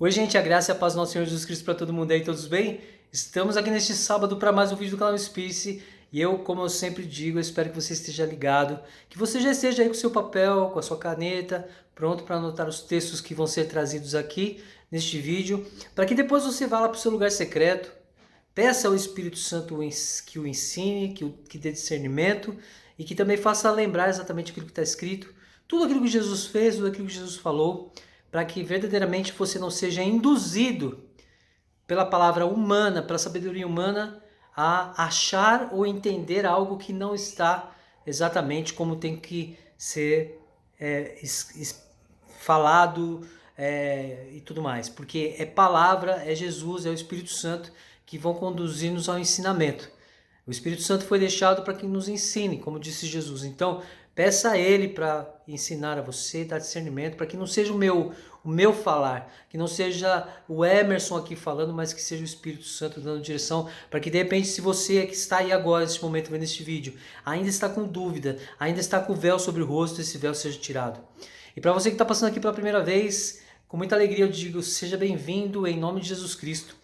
Oi, gente, a graça e a paz do nosso Senhor Jesus Cristo para todo mundo aí, todos bem? Estamos aqui neste sábado para mais um vídeo do canal Spice e eu, como eu sempre digo, eu espero que você esteja ligado, que você já esteja aí com o seu papel, com a sua caneta, pronto para anotar os textos que vão ser trazidos aqui neste vídeo, para que depois você vá lá para o seu lugar secreto, peça ao Espírito Santo que o ensine, que dê discernimento e que também faça lembrar exatamente aquilo que está escrito, tudo aquilo que Jesus fez, tudo aquilo que Jesus falou, para que verdadeiramente você não seja induzido pela palavra humana, pela sabedoria humana, a achar ou entender algo que não está exatamente como tem que ser falado e tudo mais. Porque é palavra, é Jesus, é o Espírito Santo que vão conduzir-nos ao ensinamento. O Espírito Santo foi deixado para que nos ensine, como disse Jesus. Então, peça a Ele para ensinar a você, dar discernimento, para que não seja o meu falar, que não seja o Emerson aqui falando, mas que seja o Espírito Santo dando direção, para que de repente, se você que está aí agora, neste momento, vendo este vídeo, ainda está com dúvida, ainda está com o véu sobre o rosto, esse véu seja tirado. E para você que está passando aqui pela primeira vez, com muita alegria eu digo, seja bem-vindo em nome de Jesus Cristo.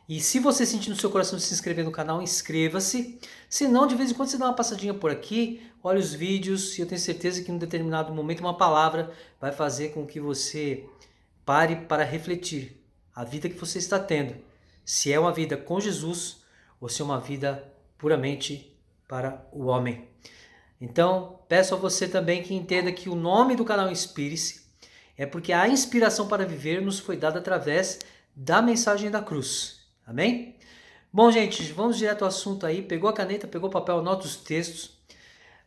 E se você sentir no seu coração de se inscrever no canal, inscreva-se. Se não, de vez em quando você dá uma passadinha por aqui, olha os vídeos e eu tenho certeza que em um determinado momento uma palavra vai fazer com que você pare para refletir a vida que você está tendo. Se é uma vida com Jesus ou se é uma vida puramente para o homem. Então, peço a você também que entenda que o nome do canal Inspire-se é porque a inspiração para viver nos foi dada através da mensagem da cruz. Amém? Bom, gente, vamos direto ao assunto aí. Pegou a caneta, pegou o papel, anota os textos.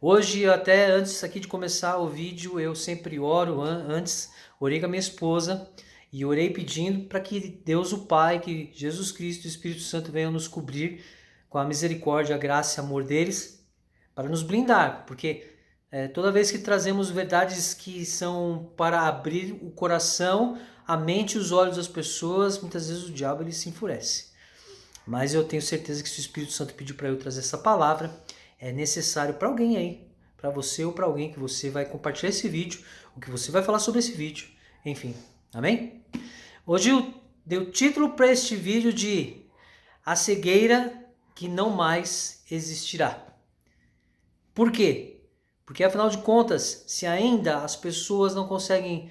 Hoje, até antes aqui de começar o vídeo, eu sempre oro antes, orei com a minha esposa e orei pedindo para que Deus o Pai, que Jesus Cristo e o Espírito Santo venham nos cobrir com a misericórdia, a graça e amor deles, para nos blindar, porque toda vez que trazemos verdades que são para abrir o coração, a mente e os olhos das pessoas, muitas vezes o diabo ele se enfurece. Mas eu tenho certeza que se o Espírito Santo pediu para eu trazer essa palavra, é necessário para alguém aí, para você ou para alguém que você vai compartilhar esse vídeo, o que você vai falar sobre esse vídeo, enfim, amém? Hoje eu dei o título para este vídeo de A Cegueira que Não Mais Existirá. Por quê? Porque afinal de contas, se ainda as pessoas não conseguem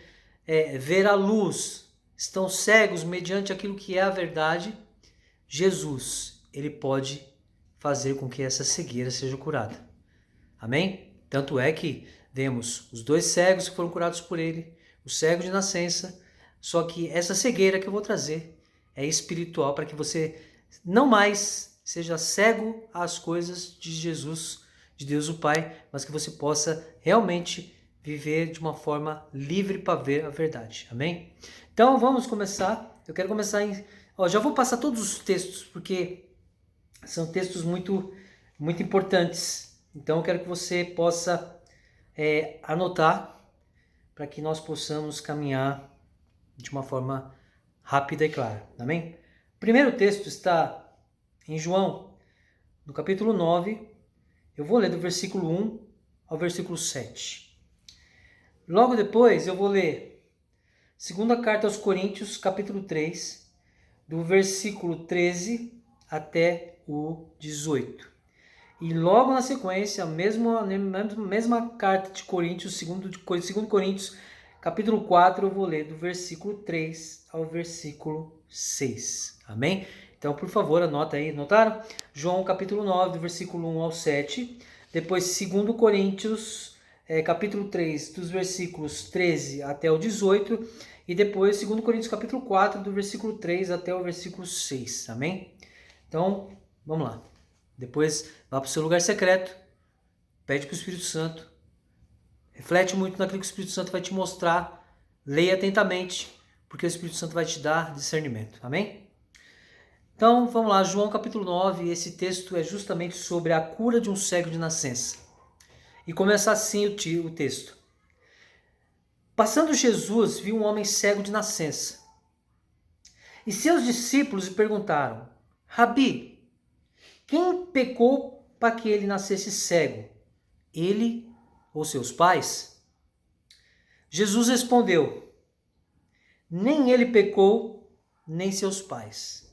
ver a luz, estão cegos mediante aquilo que é a verdade, Jesus, ele pode fazer com que essa cegueira seja curada. Amém? Tanto é que vemos os dois cegos que foram curados por ele, o cego de nascença, só que essa cegueira que eu vou trazer é espiritual para que você não mais seja cego às coisas de Jesus, de Deus o Pai, mas que você possa realmente viver de uma forma livre para ver a verdade. Amém? Então vamos começar. Eu quero começar em... já vou passar todos os textos, porque são textos muito importantes. Então eu quero que você possa anotar para que nós possamos caminhar de uma forma rápida e clara. Amém? O primeiro texto está em João, no capítulo 9. Eu vou ler do versículo 1 ao versículo 7. Logo depois eu vou ler segunda carta aos Coríntios, capítulo 3, do versículo 13 até o 18. E logo na sequência, a mesma carta de Coríntios, 2 Coríntios, capítulo 4, eu vou ler do versículo 3 ao versículo 6. Amém? Então, por favor, anota aí, anotaram? João capítulo 9, do versículo 1 ao 7. Depois, 2 Coríntios, capítulo 3, dos versículos 13 até o 18. E depois, 2 Coríntios capítulo 4, do versículo 3 até o versículo 6. Amém? Então, vamos lá. Depois, vá para o seu lugar secreto, pede para o Espírito Santo, reflete muito naquilo que o Espírito Santo vai te mostrar, leia atentamente, porque o Espírito Santo vai te dar discernimento. Amém? Então, vamos lá, João capítulo 9, esse texto é justamente sobre a cura de um cego de nascença. E começa assim o texto. Passando Jesus, viu um homem cego de nascença. E seus discípulos lhe perguntaram: Rabi, quem pecou para que ele nascesse cego? Ele ou seus pais? Jesus respondeu: Nem ele pecou, nem seus pais.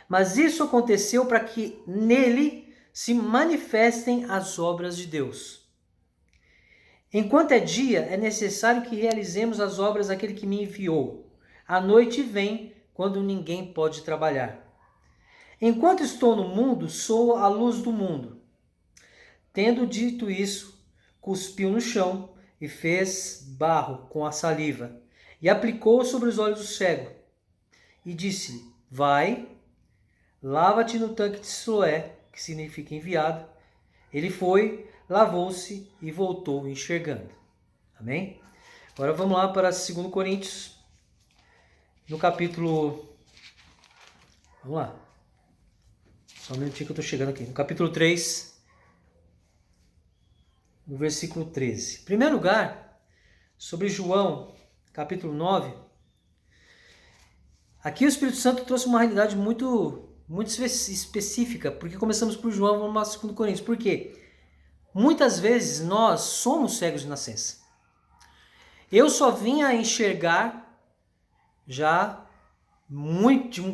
Mas isso aconteceu para que nele se manifestem as obras de Deus. Enquanto é dia, é necessário que realizemos as obras daquele que me enviou. A noite vem quando ninguém pode trabalhar. Enquanto estou no mundo, sou a luz do mundo. Tendo dito isso, cuspiu no chão e fez barro com a saliva e aplicou sobre os olhos do cego. E disse-lhe: vai, lava-te no tanque de Siloé, que significa enviado. Ele foi, lavou-se e voltou enxergando. Amém? Agora vamos lá para 2 Coríntios, no capítulo... Vamos lá. Só um minutinho que eu estou chegando aqui. No capítulo 3, no versículo 13. Em primeiro lugar, sobre João, capítulo 9. Aqui o Espírito Santo trouxe uma realidade muito específica, porque começamos por João, vamos lá para 2 Coríntios. Por quê? Muitas vezes nós somos cegos de nascença. Eu só vim a enxergar já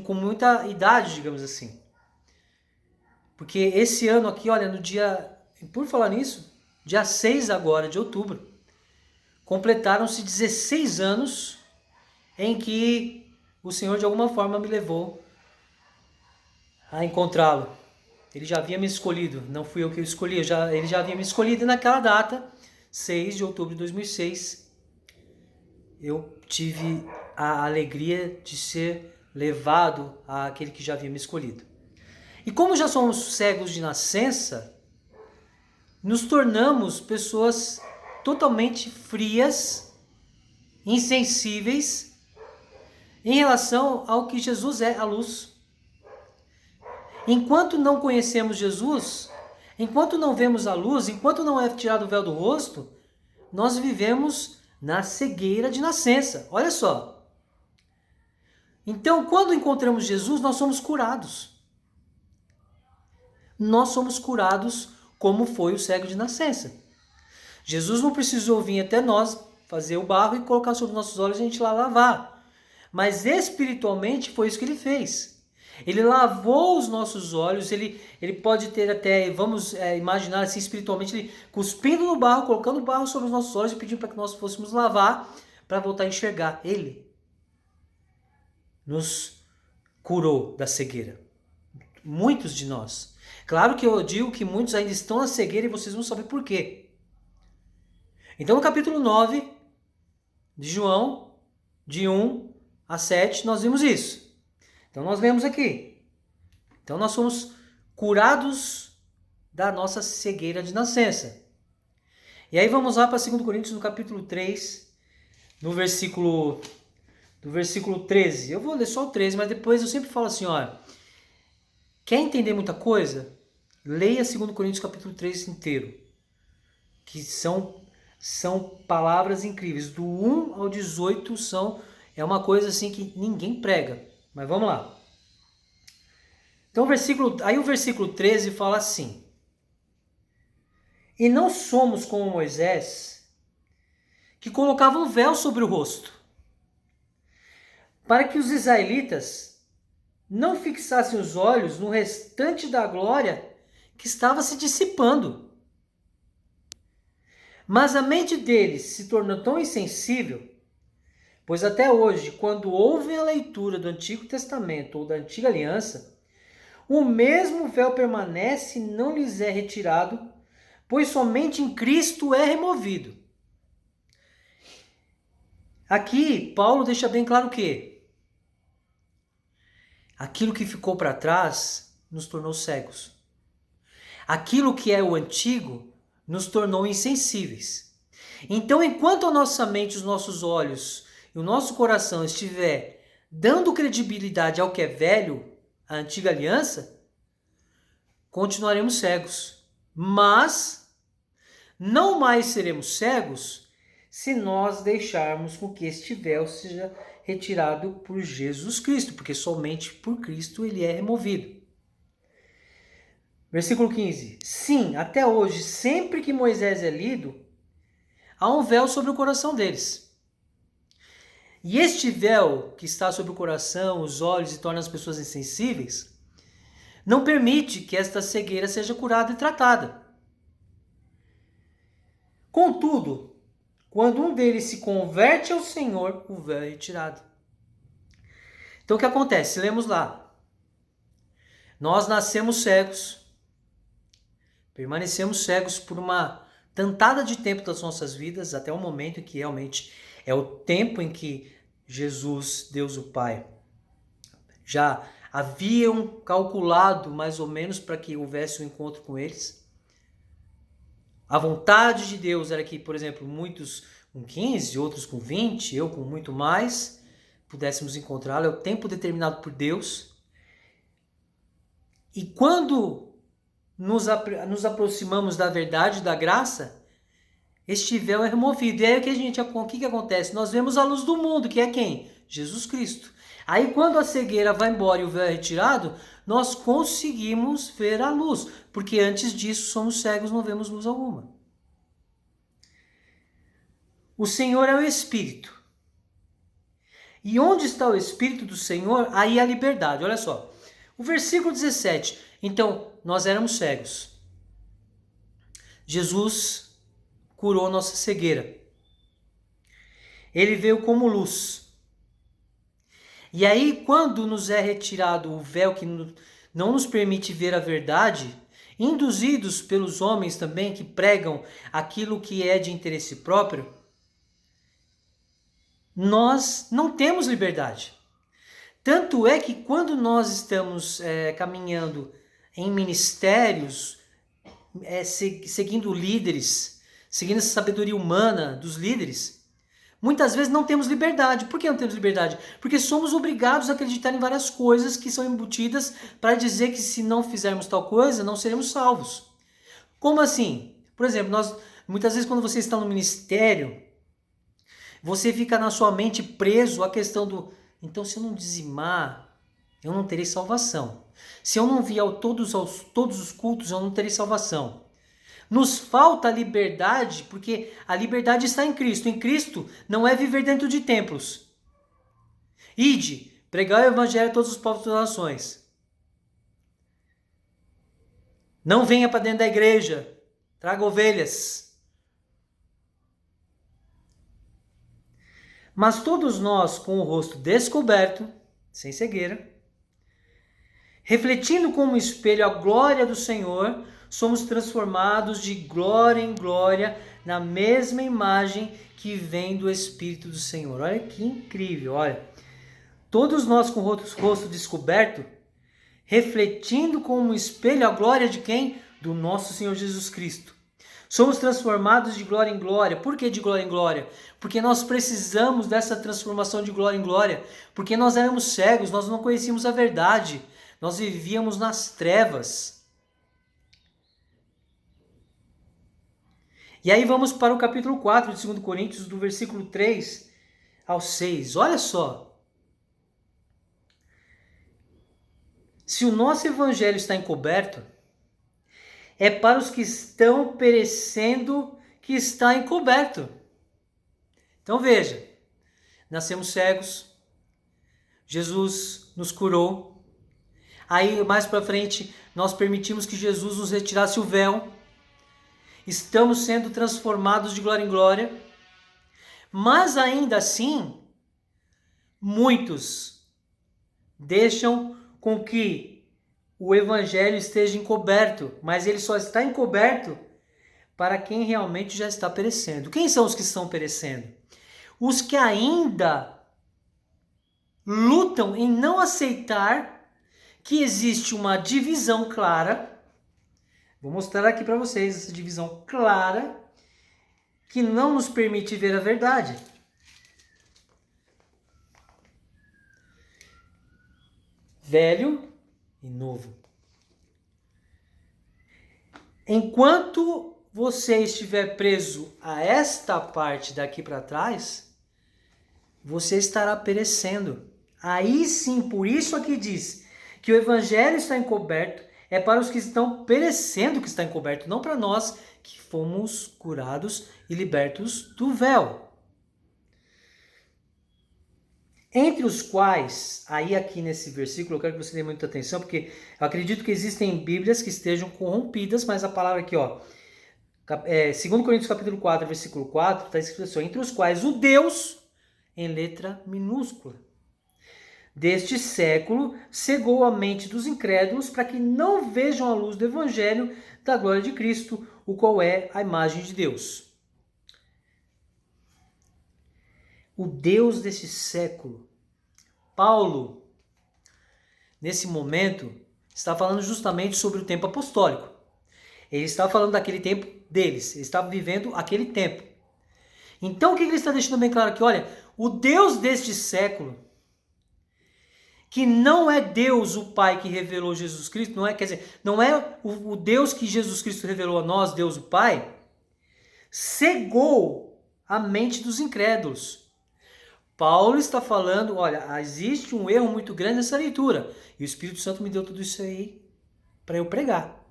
com muita idade, digamos assim. Porque esse ano aqui, olha, no dia, por falar nisso, dia 6 agora de outubro, completaram-se 16 anos em que o Senhor de alguma forma me levou a encontrá-lo. Ele já havia me escolhido, não fui eu que o escolhi, ele já havia me escolhido. E naquela data, 6 de outubro de 2006, eu tive a alegria de ser levado àquele que já havia me escolhido. E como já somos cegos de nascença, nos tornamos pessoas totalmente frias, insensíveis, em relação ao que Jesus é, a luz. Enquanto não conhecemos Jesus, enquanto não vemos a luz, enquanto não é tirado o véu do rosto, nós vivemos na cegueira de nascença. Olha só. Então, quando encontramos Jesus, nós somos curados. Nós somos curados como foi o cego de nascença. Jesus não precisou vir até nós, fazer o barro e colocar sobre nossos olhos e a gente lá lavar. Mas espiritualmente foi isso que ele fez. Ele lavou os nossos olhos, ele pode ter até, vamos imaginar assim espiritualmente, ele cuspindo no barro, colocando o barro sobre os nossos olhos e pedindo para que nós fôssemos lavar para voltar a enxergar. Ele nos curou da cegueira. Muitos de nós. Claro que eu digo que muitos ainda estão na cegueira e vocês vão saber por quê. Então no capítulo 9 de João, de 1 a 7, nós vimos isso. Então nós vemos aqui. Então nós somos curados da nossa cegueira de nascença. E aí vamos lá para 2 Coríntios no capítulo 3, no versículo 13. Eu vou ler só o 13, mas depois eu sempre falo assim, olha, quer entender muita coisa? Leia 2 Coríntios capítulo 3 inteiro. Que são palavras incríveis. Do 1 ao 18 é uma coisa assim que ninguém prega. Mas vamos lá. Então o versículo 13 fala assim: e não somos como Moisés, que colocava um véu sobre o rosto, para que os israelitas não fixassem os olhos no restante da glória que estava se dissipando. Mas a mente deles se tornou tão insensível, pois até hoje, quando ouvem a leitura do Antigo Testamento ou da Antiga Aliança, o mesmo véu permanece e não lhes é retirado, pois somente em Cristo é removido. Aqui, Paulo deixa bem claro que aquilo que ficou para trás nos tornou cegos. Aquilo que é o antigo nos tornou insensíveis. Então, enquanto a nossa mente, os nossos olhos e o nosso coração estiver dando credibilidade ao que é velho, a antiga aliança, continuaremos cegos. Mas não mais seremos cegos se nós deixarmos com que este véu seja retirado por Jesus Cristo, porque somente por Cristo ele é removido. Versículo 15. Sim, até hoje, sempre que Moisés é lido, há um véu sobre o coração deles. E este véu que está sobre o coração, os olhos e torna as pessoas insensíveis, não permite que esta cegueira seja curada e tratada. Contudo, quando um deles se converte ao Senhor, o véu é retirado. Então o que acontece? Lemos lá. Nós nascemos cegos, permanecemos cegos por uma tantada de tempo das nossas vidas, até o momento em que realmente é o tempo em que Jesus, Deus o Pai, já haviam calculado mais ou menos para que houvesse um encontro com eles. A vontade de Deus era que, por exemplo, muitos com 15, outros com 20, eu com muito mais, pudéssemos encontrá-lo. É o tempo determinado por Deus. E quando nos aproximamos da verdade, da graça, este véu é removido. E aí o que acontece? Nós vemos a luz do mundo, que é quem? Jesus Cristo. Aí quando a cegueira vai embora e o véu é retirado, nós conseguimos ver a luz. Porque antes disso somos cegos, não vemos luz alguma. O Senhor é o Espírito. E onde está o Espírito do Senhor, aí há liberdade. Olha só. O versículo 17. Então, nós éramos cegos. Jesus curou nossa cegueira. Ele veio como luz. E aí, quando nos é retirado o véu que não nos permite ver a verdade, induzidos pelos homens também que pregam aquilo que é de interesse próprio, nós não temos liberdade. Tanto é que quando nós estamos caminhando em ministérios, seguindo líderes, seguindo essa sabedoria humana dos líderes, muitas vezes não temos liberdade. Por que não temos liberdade? Porque somos obrigados a acreditar em várias coisas que são embutidas para dizer que se não fizermos tal coisa, não seremos salvos. Como assim? Por exemplo, muitas vezes quando você está no ministério, você fica na sua mente preso à questão do... Então, se eu não dizimar, eu não terei salvação. Se eu não vier todos os cultos, eu não terei salvação. Nos falta a liberdade, porque a liberdade está em Cristo. Em Cristo não é viver dentro de templos. Ide, pregar o evangelho a todos os povos e todas as nações. Não venha para dentro da igreja. Traga ovelhas. Mas todos nós, com o rosto descoberto, sem cegueira, refletindo como espelho a glória do Senhor, somos transformados de glória em glória na mesma imagem que vem do Espírito do Senhor. Olha que incrível, olha. Todos nós com o rosto descoberto, refletindo como espelho a glória de quem? Do nosso Senhor Jesus Cristo. Somos transformados de glória em glória. Por que de glória em glória? Porque nós precisamos dessa transformação de glória em glória. Porque nós éramos cegos, nós não conhecíamos a verdade. Nós vivíamos nas trevas. E aí vamos para o capítulo 4 de 2 Coríntios, do versículo 3 ao 6. Olha só. Se o nosso evangelho está encoberto, é para os que estão perecendo que está encoberto. Então veja, nascemos cegos, Jesus nos curou, aí mais para frente nós permitimos que Jesus nos retirasse o véu, estamos sendo transformados de glória em glória, mas ainda assim, muitos deixam com que o evangelho esteja encoberto, mas ele só está encoberto para quem realmente já está perecendo. Quem são os que estão perecendo? Os que ainda lutam em não aceitar que existe uma divisão clara. Vou mostrar aqui para vocês essa divisão clara que não nos permite ver a verdade. Velho e novo. Enquanto você estiver preso a esta parte daqui para trás, você estará perecendo. Aí sim, por isso aqui diz que o evangelho está encoberto, é para os que estão perecendo que está encoberto, não para nós que fomos curados e libertos do véu. Entre os quais, aí aqui nesse versículo, eu quero que você dê muita atenção, porque eu acredito que existem Bíblias que estejam corrompidas, mas a palavra aqui, ó, 2 Coríntios capítulo 4, versículo 4, está escrito assim, entre os quais o Deus, em letra minúscula, deste século, cegou a mente dos incrédulos para que não vejam a luz do evangelho da glória de Cristo, o qual é a imagem de Deus. O Deus desse século. Paulo, nesse momento, está falando justamente sobre o tempo apostólico. Ele está falando daquele tempo deles. Ele estava vivendo aquele tempo. Então, o que ele está deixando bem claro aqui? Olha, o Deus deste século, que não é Deus o Pai que revelou Jesus Cristo, não é, quer dizer, não é o Deus que Jesus Cristo revelou a nós, Deus o Pai, cegou a mente dos incrédulos. Paulo está falando, olha, existe um erro muito grande nessa leitura, e o Espírito Santo me deu tudo isso aí para eu pregar.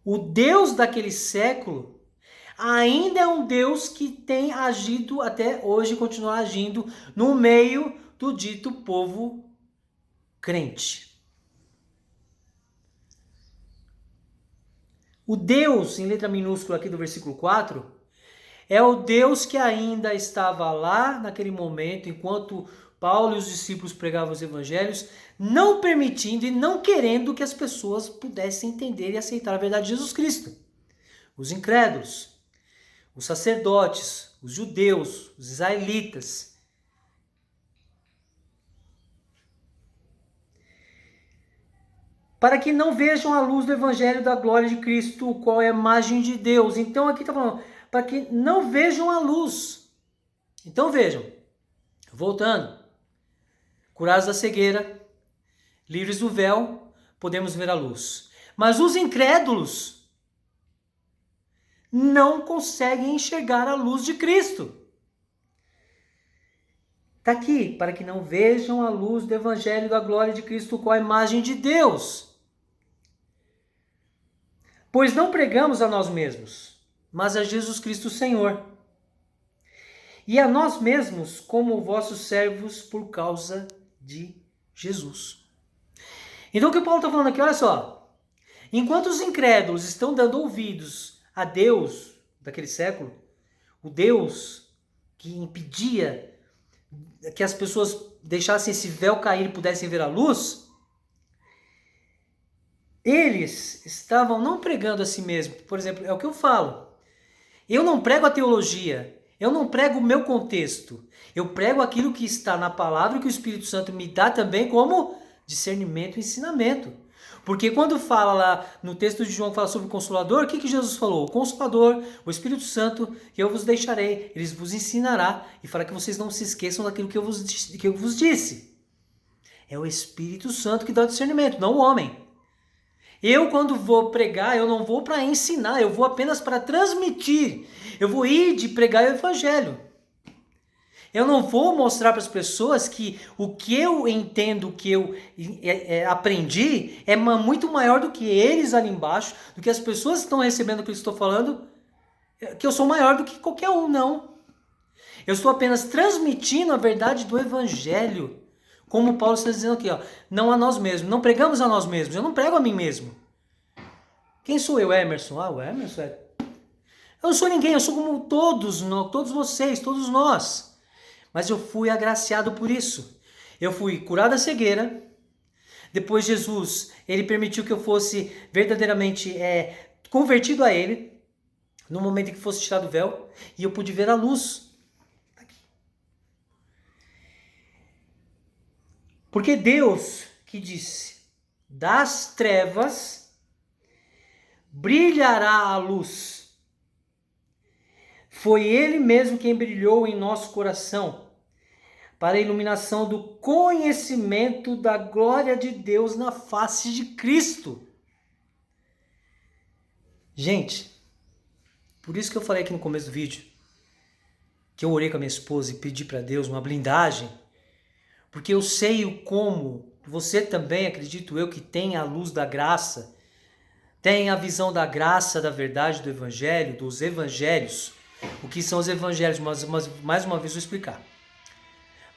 O Deus daquele século ainda é um Deus que tem agido até hoje, continuar agindo no meio do dito povo crente. O Deus, em letra minúscula aqui do versículo 4, é o Deus que ainda estava lá naquele momento, enquanto Paulo e os discípulos pregavam os evangelhos, não permitindo e não querendo que as pessoas pudessem entender e aceitar a verdade de Jesus Cristo. Os incrédulos, os sacerdotes, os judeus, os israelitas. Para que não vejam a luz do evangelho da glória de Cristo, o qual é a imagem de Deus. Então aqui está falando, para que não vejam a luz. Então vejam, voltando, curados da cegueira, livres do véu, podemos ver a luz. Mas os incrédulos não conseguem enxergar a luz de Cristo. Está aqui, para que não vejam a luz do evangelho da glória de Cristo, qual a imagem de Deus. Pois não pregamos a nós mesmos, mas a Jesus Cristo Senhor. E a nós mesmos como vossos servos por causa de Jesus. Então o que o Paulo está falando aqui, olha só. Enquanto os incrédulos estão dando ouvidos a Deus daquele século, o Deus que impedia que as pessoas deixassem esse véu cair e pudessem ver a luz, eles estavam não pregando a si mesmo. Por exemplo, é o que eu falo. Eu não prego a teologia, eu não prego o meu contexto. Eu prego aquilo que está na palavra que o Espírito Santo me dá também como discernimento e ensinamento. Porque quando fala lá no texto de João, fala sobre o Consolador, o que Jesus falou? O Consolador, o Espírito Santo, que eu vos deixarei, ele vos ensinará e fará que vocês não se esqueçam daquilo que eu vos disse. É o Espírito Santo que dá o discernimento, não o homem. Eu, quando vou pregar, eu não vou para ensinar, eu vou apenas para transmitir. Eu vou ir de pregar o Evangelho. Eu não vou mostrar para as pessoas que o que eu entendo, o que eu aprendi, é muito maior do que eles ali embaixo, do que as pessoas que estão recebendo o que eu estou falando, que eu sou maior do que qualquer um, não. Eu estou apenas transmitindo a verdade do Evangelho. Como Paulo está dizendo aqui, ó, não a nós mesmos, não pregamos a nós mesmos, eu não prego a mim mesmo. Quem sou eu, Emerson? O Emerson é... Eu não sou ninguém, eu sou como todos vocês, todos nós. Mas eu fui agraciado por isso. Eu fui curado da cegueira. Depois Jesus, ele permitiu que eu fosse verdadeiramente convertido a ele, no momento em que fosse tirado o véu, e eu pude ver a luz. Porque Deus que disse, das trevas brilhará a luz. Foi Ele mesmo quem brilhou em nosso coração, para a iluminação do conhecimento da glória de Deus na face de Cristo. Gente, por isso que eu falei aqui no começo do vídeo, que eu orei com a minha esposa e pedi para Deus uma blindagem, porque eu sei o como, você também, acredito eu, que tem a luz da graça, tem a visão da graça, da verdade, do evangelho, dos evangelhos. O que são os evangelhos? Mas mais uma vez eu vou explicar.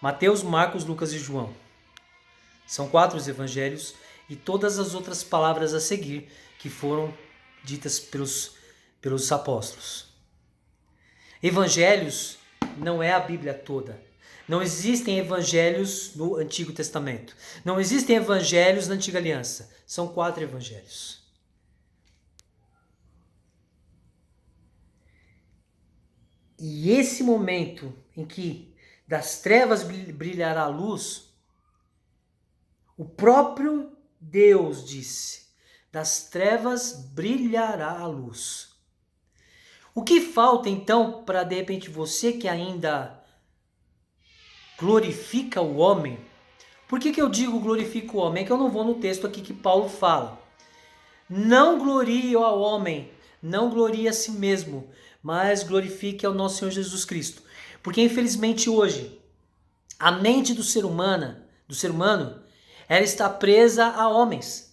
Mateus, Marcos, Lucas e João. São 4 os evangelhos e todas as outras palavras a seguir que foram ditas pelos apóstolos. Evangelhos não é a Bíblia toda. Não existem evangelhos no Antigo Testamento. Não existem evangelhos na Antiga Aliança. São 4 evangelhos. E esse momento em que das trevas brilhará a luz, o próprio Deus disse, das trevas brilhará a luz. O que falta então para de repente você que ainda glorifica o homem? Por que eu digo glorifica o homem? É que eu não vou no texto aqui que Paulo fala. Não glorie ao homem, não glorie a si mesmo, mas glorifique ao nosso Senhor Jesus Cristo. Porque infelizmente hoje, a mente do ser humano, ela está presa a homens.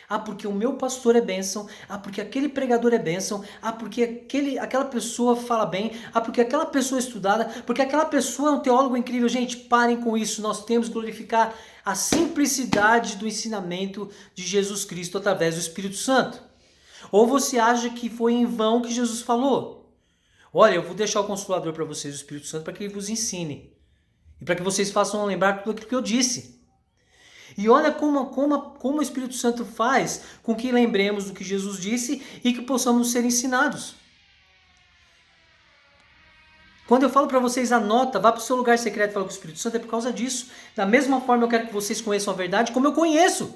Ah, porque o meu pastor é bênção. Ah, porque aquele pregador é bênção. Ah, porque aquela pessoa fala bem. Ah, porque aquela pessoa é estudada. Porque aquela pessoa é um teólogo incrível. Gente, parem com isso. Nós temos que glorificar a simplicidade do ensinamento de Jesus Cristo através do Espírito Santo. Ou você acha que foi em vão que Jesus falou? Olha, eu vou deixar o Consolador para vocês, o Espírito Santo, para que ele vos ensine. E para que vocês façam lembrar tudo aquilo que eu disse. E olha como o Espírito Santo faz com que lembremos do que Jesus disse e que possamos ser ensinados. Quando eu falo para vocês, anota, vá para o seu lugar secreto e fala com o Espírito Santo, é por causa disso. Da mesma forma eu quero que vocês conheçam a verdade como eu conheço.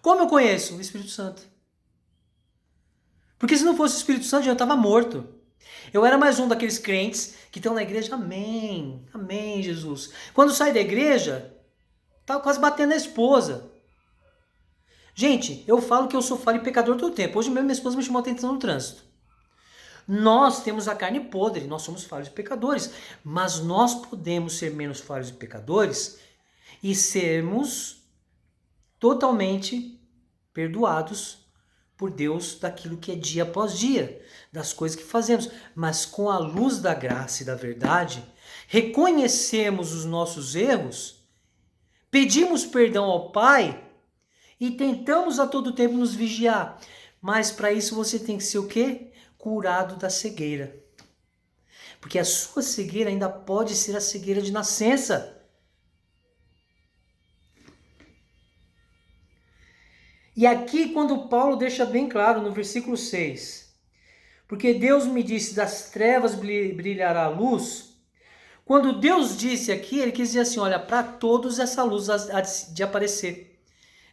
Como eu conheço? O Espírito Santo. Porque se não fosse o Espírito Santo, eu já estava morto. Eu era mais um daqueles crentes que estão na igreja, amém, amém, Jesus. Quando sai da igreja, estava quase batendo na esposa. Gente, eu falo que eu sou falho e pecador todo o tempo. Hoje mesmo minha esposa me chamou a atenção no trânsito. Nós temos a carne podre, nós somos falhos e pecadores. Mas nós podemos ser menos falhos e pecadores e sermos totalmente perdoados por Deus daquilo que é dia após dia, das coisas que fazemos. Mas com a luz da graça e da verdade, reconhecemos os nossos erros, pedimos perdão ao Pai e tentamos a todo tempo nos vigiar. Mas para isso você tem que ser o quê? Curado da cegueira. Porque a sua cegueira ainda pode ser a cegueira de nascença. E aqui quando Paulo deixa bem claro no versículo 6, porque Deus me disse, das trevas brilhará a luz. Quando Deus disse aqui, ele quis dizer assim, olha, para todos essa luz há de aparecer,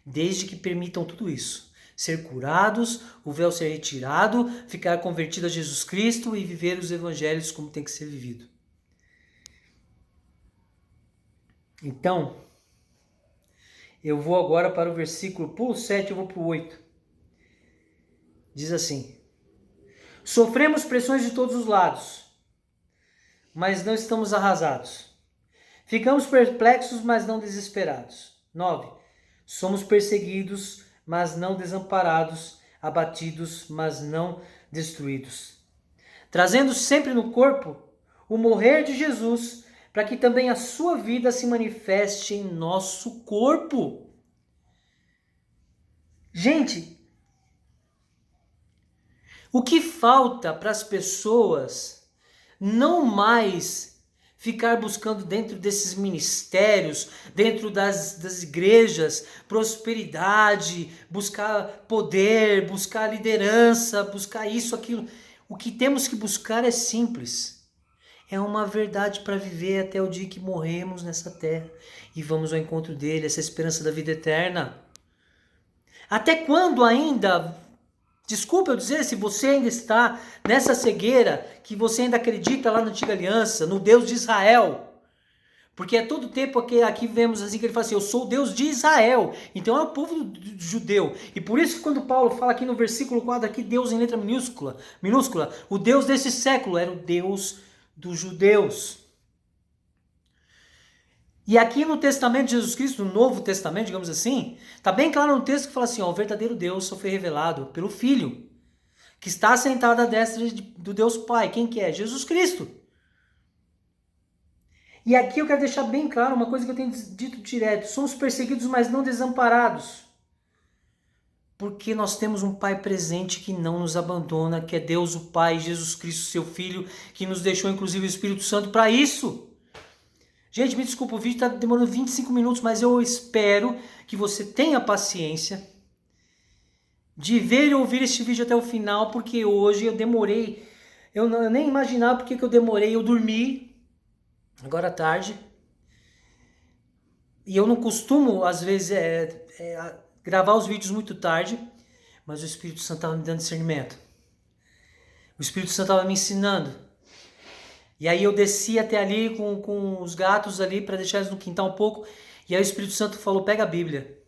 desde que permitam tudo isso. Ser curados, o véu ser retirado, ficar convertido a Jesus Cristo e viver os evangelhos como tem que ser vivido. Então, eu vou agora para o versículo, pulo 7, eu vou para o 8. Diz assim, sofremos pressões de todos os lados, mas não estamos arrasados. Ficamos perplexos, mas não desesperados. 9. Somos perseguidos, mas não desamparados, abatidos, mas não destruídos. Trazendo sempre no corpo o morrer de Jesus, para que também a sua vida se manifeste em nosso corpo. Gente, o que falta para as pessoas não mais ficar buscando dentro desses ministérios, dentro das igrejas, prosperidade, buscar poder, buscar liderança, buscar isso, aquilo. O que temos que buscar é simples. É uma verdade para viver até o dia que morremos nessa terra e vamos ao encontro dele, essa esperança da vida eterna. Até quando ainda, desculpa eu dizer, se você ainda está nessa cegueira, que você ainda acredita lá na Antiga Aliança, no Deus de Israel, porque é todo tempo que aqui vemos assim que ele fala assim, eu sou o Deus de Israel, então é o povo judeu, e por isso que quando Paulo fala aqui no versículo 4, aqui Deus em letra minúscula, o Deus desse século era o Deus dos judeus. E aqui no Testamento de Jesus Cristo, no Novo Testamento, digamos assim, está bem claro no texto que fala assim, ó, o verdadeiro Deus só foi revelado pelo Filho, que está sentado à destra do Deus Pai. Quem que é? Jesus Cristo. E aqui eu quero deixar bem claro uma coisa que eu tenho dito direto. Somos perseguidos, mas não desamparados. Porque nós temos um Pai presente que não nos abandona, que é Deus o Pai, Jesus Cristo, seu Filho, que nos deixou inclusive o Espírito Santo para isso. Gente, me desculpa, o vídeo está demorando 25 minutos, mas eu espero que você tenha paciência de ver e ouvir este vídeo até o final, porque hoje eu demorei, eu nem imaginava porque que eu demorei, eu dormi, agora à tarde, e eu não costumo, às vezes, gravar os vídeos muito tarde, mas o Espírito Santo estava me dando discernimento. O Espírito Santo estava me ensinando. E aí eu desci até ali com os gatos ali para deixar eles no quintal um pouco, e aí o Espírito Santo falou, pega a Bíblia.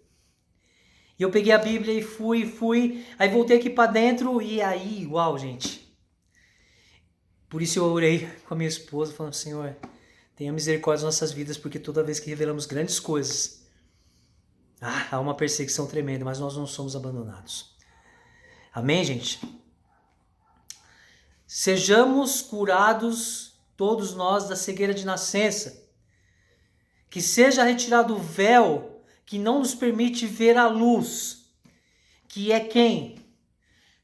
E eu peguei a Bíblia e fui, aí voltei aqui para dentro e aí, uau, gente. Por isso eu orei com a minha esposa, falando, Senhor, tenha misericórdia das nossas vidas, porque toda vez que revelamos grandes coisas, há uma perseguição tremenda, mas nós não somos abandonados. Amém, gente? Sejamos curados, todos nós, da cegueira de nascença. Que seja retirado o véu que não nos permite ver a luz, que é quem?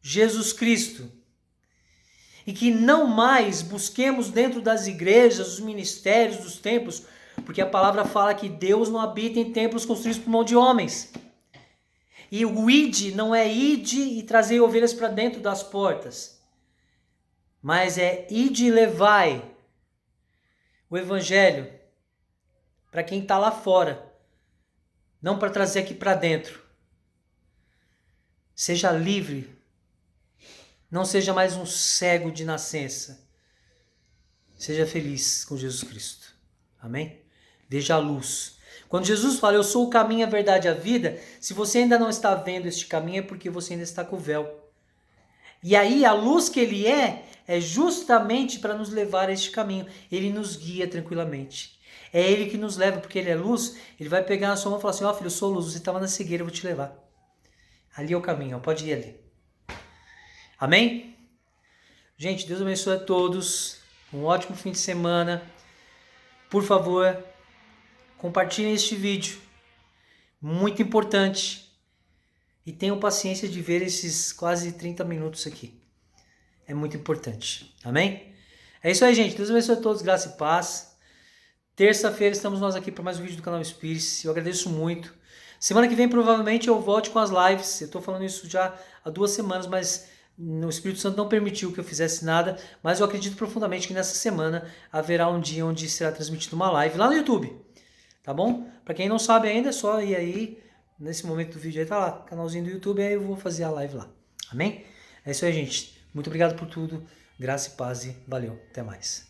Jesus Cristo. E que não mais busquemos dentro das igrejas, dos ministérios, dos templos, porque a palavra fala que Deus não habita em templos construídos por mão de homens. E o ide não é ide e trazer ovelhas para dentro das portas, mas é ide e levai o evangelho para quem está lá fora, não para trazer aqui para dentro. Seja livre, não seja mais um cego de nascença. Seja feliz com Jesus Cristo. Amém? Veja a luz. Quando Jesus fala, eu sou o caminho, a verdade e a vida, se você ainda não está vendo este caminho é porque você ainda está com o véu. E aí a luz que ele é justamente para nos levar a este caminho. Ele nos guia tranquilamente. É ele que nos leva, porque ele é luz. Ele vai pegar na sua mão e falar assim, ó filho, eu sou luz, você estava na cegueira, eu vou te levar. Ali é o caminho, ó, pode ir ali. Amém? Gente, Deus abençoe a todos. Um ótimo fim de semana. Por favor, compartilhem este vídeo. Muito importante. E tenham paciência de ver esses quase 30 minutos aqui. É muito importante. Amém? É isso aí, gente. Deus abençoe a todos. Graça e paz. Terça-feira estamos nós aqui para mais um vídeo do canal Spirit. Eu agradeço muito. Semana que vem provavelmente eu volte com as lives. Eu estou falando isso já há 2 semanas, mas o Espírito Santo não permitiu que eu fizesse nada. Mas eu acredito profundamente que nessa semana haverá um dia onde será transmitida uma live lá no YouTube. Tá bom? Para quem não sabe ainda, é só ir aí. Nesse momento do vídeo aí tá lá, canalzinho do YouTube. Aí eu vou fazer a live lá. Amém? É isso aí, gente. Muito obrigado por tudo. Graça e paz e valeu. Até mais.